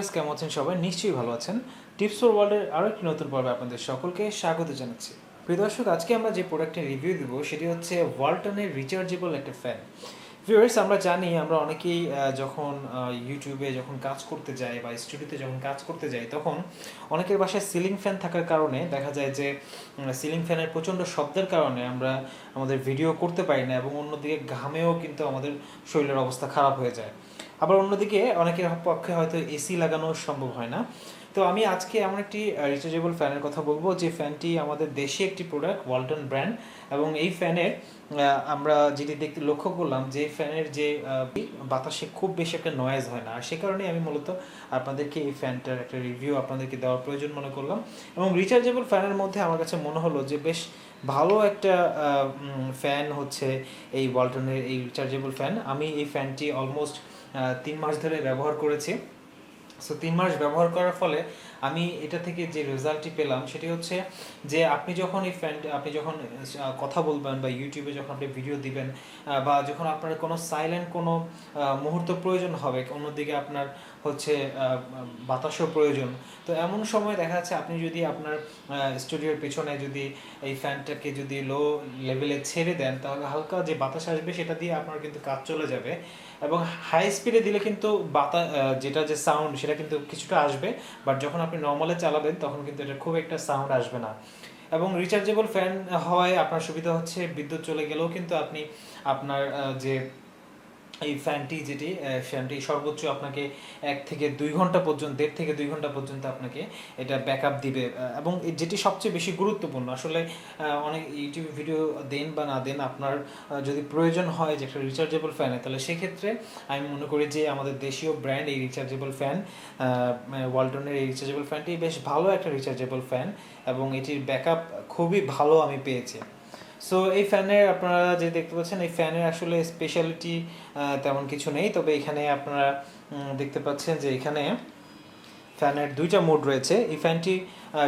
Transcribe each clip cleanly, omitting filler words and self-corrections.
Viewers, কেমন আছেন সবাই? নিশ্চয়ই ভালো আছেন। টিপস ফর ওয়ার্ল্ডের আরও একটি নতুন পর্বে আপনাদের সকলকে স্বাগত জানাচ্ছি। প্রিয় দর্শক, আজকে আমরা যে প্রোডাক্টের রিভিউ দেবো সেটি হচ্ছে ওয়ালটনের রিচার্জেবল একটা ফ্যান। ভিউয়ার্স, আমরা জানি আমরা অনেকেই যখন ইউটিউবে যখন কাজ করতে যাই বা স্টুডিওতে যখন কাজ করতে যাই, তখন অনেকের বাসায় সিলিং ফ্যান থাকার কারণে দেখা যায় যে সিলিং ফ্যানের প্রচণ্ড শব্দের কারণে আমরা আমাদের ভিডিও করতে পারি না, এবং অন্যদিকে ঘামেও কিন্তু আমাদের শরীরের অবস্থা খারাপ হয়ে যায়। আবার অন্যদিকে অনেকের পক্ষে হয়তো এসি লাগানো সম্ভব হয় না। তো আমি আজকে এমন একটি রিচার্জেবল ফ্যানের কথা বলবো যে ফ্যানটি আমাদের দেশি একটি প্রোডাক্ট, ওয়ালটন ব্র্যান্ড। এবং এই ফ্যানের আমরা যেটি দেখতে লক্ষ্য করলাম যে ফ্যানের যে বাতাসে খুব বেশি একটা নয়েজ হয় না, আর সে কারণেই আমি মূলত আপনাদেরকে এই ফ্যানটার একটা রিভিউ আপনাদেরকে দেওয়ার প্রয়োজন মনে করলাম। এবং রিচার্জেবল ফ্যানের মধ্যে আমার কাছে মনে হলো যে বেশ ভালো একটা ফ্যান হচ্ছে এই ওয়ালটনের এই রিচার্জেবল ফ্যান। আমি এই ফ্যানটি অলমোস্ট 3 মাস ধরে ব্যবহার করেছি। সো 3 মাস ব্যবহার করার ফলে আমি এটা থেকে যে রেজাল্টটি পেলাম সেটি হচ্ছে যে আপনি যখন এই আপনি যখন কথা বলবেন বা ইউটিউবে যখন আপনি ভিডিও দিবেন, বা যখন আপনার কোনো সাইলেন্ট কোনো মুহূর্ত প্রয়োজন হবে, অন্যদিকে আপনার হচ্ছে বাতাসও প্রয়োজন, তো এমন সময় দেখা যাচ্ছে আপনি যদি আপনার স্টুডিওর পেছনে যদি এই ফ্যানটাকে যদি লো লেভেলে ছেড়ে দেন, তাহলে হালকা যে বাতাস আসবে সেটা দিয়ে আপনার কিন্তু কাজ চলে যাবে। এবং হাই স্পিডে দিলে কিন্তু যেটা যে সাউন্ড সেটা কিন্তু কিছুটা আসবে, বাট যখন আপনি নর্মালে চালাবেন তখন কিন্তু এটা খুব একটা সাউন্ড আসবে না। এবং রিচার্জেবল ফ্যান হওয়ায় আপনার সুবিধা হচ্ছে বিদ্যুৎ চলে গেলেও কিন্তু আপনি আপনার যে এই ফ্যানটি সর্বোচ্চ আপনাকে 1 থেকে 2 ঘন্টা পর্যন্ত, 1.5 থেকে 2 ঘন্টা পর্যন্ত আপনাকে এটা ব্যাকআপ দিবে। এবং যেটি সবচেয়ে বেশি গুরুত্বপূর্ণ, আসলে অনেক ইউটিউব ভিডিও দেন বা না দেন, আপনার যদি প্রয়োজন হয় যে একটা রিচার্জেবল ফ্যানে, তাহলে সেক্ষেত্রে আমি মনে করি যে আমাদের দেশীয় ব্র্যান্ড এই রিচার্জেবল ফ্যান, ওয়ালটনের এই রিচার্জেবল ফ্যানটি বেশ ভালো একটা রিচার্জেবল ফ্যান, এবং এটির ব্যাকআপ খুবই ভালো আমি পেয়েছি। সো এই ফ্যানের আপনারা যে দেখতে পাচ্ছেন, এই ফ্যানের আসলে স্পেশালিটি তেমন কিছু নেই, তবে এখানে আপনারা দেখতে পাচ্ছেন যে এখানে ফ্যানের 2টা মোড রয়েছে। এই ফ্যানটি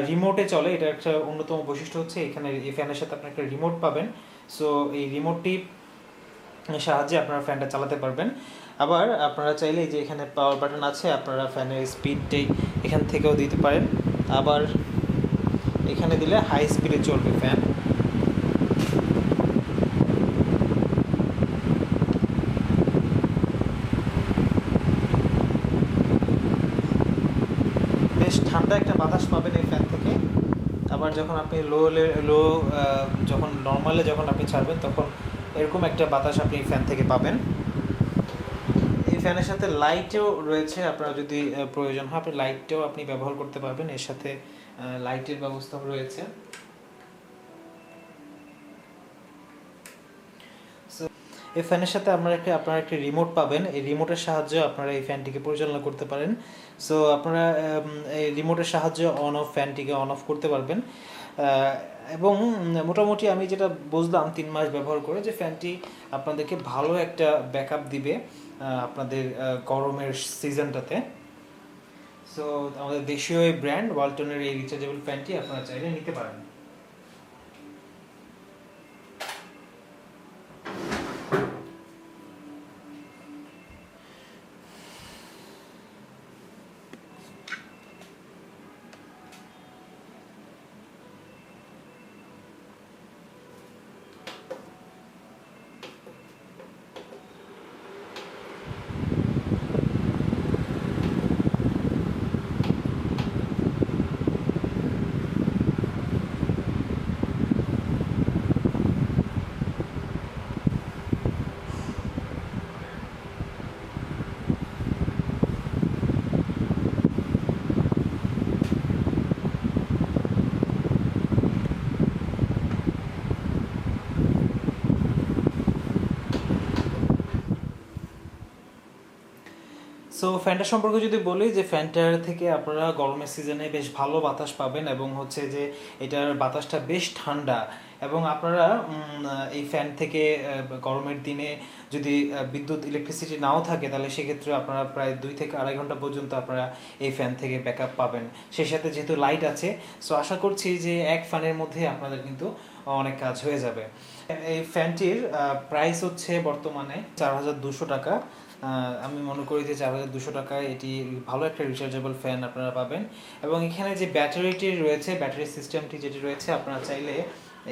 রিমোটে চলে, এটা একটা অন্যতম বৈশিষ্ট্য হচ্ছে এখানে এই ফ্যানের সাথে আপনি একটা রিমোট পাবেন। সো এই রিমোটটি সাহায্যে আপনারা ফ্যানটা চালাতে পারবেন। আবার আপনারা চাইলে যে এখানে পাওয়ার বাটন আছে, আপনারা ফ্যানের স্পিডটি এখান থেকেও দিতে পারেন। আবার এখানে দিলে হাই স্পিডে চলবে ফ্যান। বেশ ঠান্ডা একটা বাতাস পাবেন এই ফ্যান থেকে। আবার যখন আপনি যখন নর্মালে যখন আপনি ছাড়বেন, তখন এরকম একটা বাতাস আপনি এই ফ্যান থেকে পাবেন। এই ফ্যানের সাথে লাইটও রয়েছে, আপনারা যদি প্রয়োজন হয় আপনি লাইটটাও আপনি ব্যবহার করতে পারবেন, এর সাথে লাইটের ব্যবস্থা রয়েছে। এই ফ্যানের সাথে আপনারা একটি রিমোট পাবেন, এই রিমোটের সাহায্যে আপনারা এই ফ্যানটিকে পরিচালনা করতে পারেন। সো আপনারা এই রিমোটের সাহায্যে অন অফ ফ্যানটিকে অন অফ করতে পারবেন। এবং মোটামুটি আমি যেটা বুঝলাম 3 মাস ব্যবহার করে, যে ফ্যানটি আপনাদেরকে ভালো একটা ব্যাকআপ দিবে আপনাদের গরমের সিজনটাতে। সো আমাদের দেশীয় এই ব্র্যান্ড ওয়ালটনের এই রিচার্জেবল ফ্যানটি আপনারা চাইলে নিতে পারেন। সো ফ্যানটার সম্পর্কে যদি বলি, যে ফ্যানটার থেকে আপনারা গরমের সিজনে বেশ ভালো বাতাস পাবেন, এবং হচ্ছে যে এটার বাতাসটা বেশ ঠান্ডা। এবং আপনারা এই ফ্যান থেকে গরমের দিনে যদি বিদ্যুৎ ইলেকট্রিসিটি নাও থাকে, তাহলে সেক্ষেত্রে আপনারা প্রায় 2 থেকে 2.5 ঘন্টা পর্যন্ত আপনারা এই ফ্যান থেকে ব্যাকআপ পাবেন। সেই সাথে যেহেতু লাইট আছে, সো আশা করছি যে এক ফ্যানের মধ্যে আপনাদের কিন্তু অনেক কাজ হয়ে যাবে। এই ফ্যানটির প্রাইস হচ্ছে বর্তমানে 4,200 টাকা। আমি মনে করি যে 4,200 টাকায় এটি ভালো একটা রিচার্জেবল ফ্যান আপনারা পাবেন। এবং এখানে যে ব্যাটারিটি রয়েছে, ব্যাটারি সিস্টেমটি যেটি রয়েছে, আপনারা চাইলে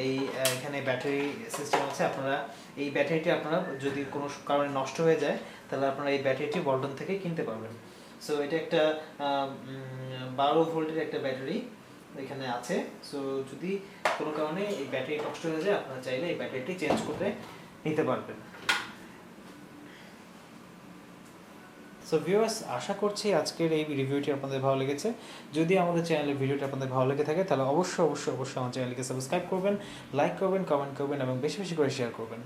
এই এখানে ব্যাটারি সিস্টেম আছে। আপনারা এই ব্যাটারিটি আপনারা যদি কোনো কারণে নষ্ট হয়ে যায়, তাহলে আপনারা এই ব্যাটারিটি ওয়ালটন থেকে কিনতে পারবেন। সো এটা একটা 12 ভোল্টের একটা ব্যাটারি এখানে আছে। সো যদি কোনো কারণে এই ব্যাটারি নষ্ট হয়ে যায়, আপনারা চাইলে এই ব্যাটারিটি চেঞ্জ করে নিতে পারবেন। সো ভিউয়ার্স, আশা করছি আজকের এই রিভিউটি আপনাদের ভালো লেগেছে। যদি আমাদের চ্যানেলের ভিডিওটি আপনাদের ভালো লেগে থাকে, তাহলে অবশ্যই আমার চ্যানেলকে সাবস্ক্রাইব করবেন, লাইক করবেন, কমেন্ট করবেন এবং বেশি বেশি করে শেয়ার করবেন।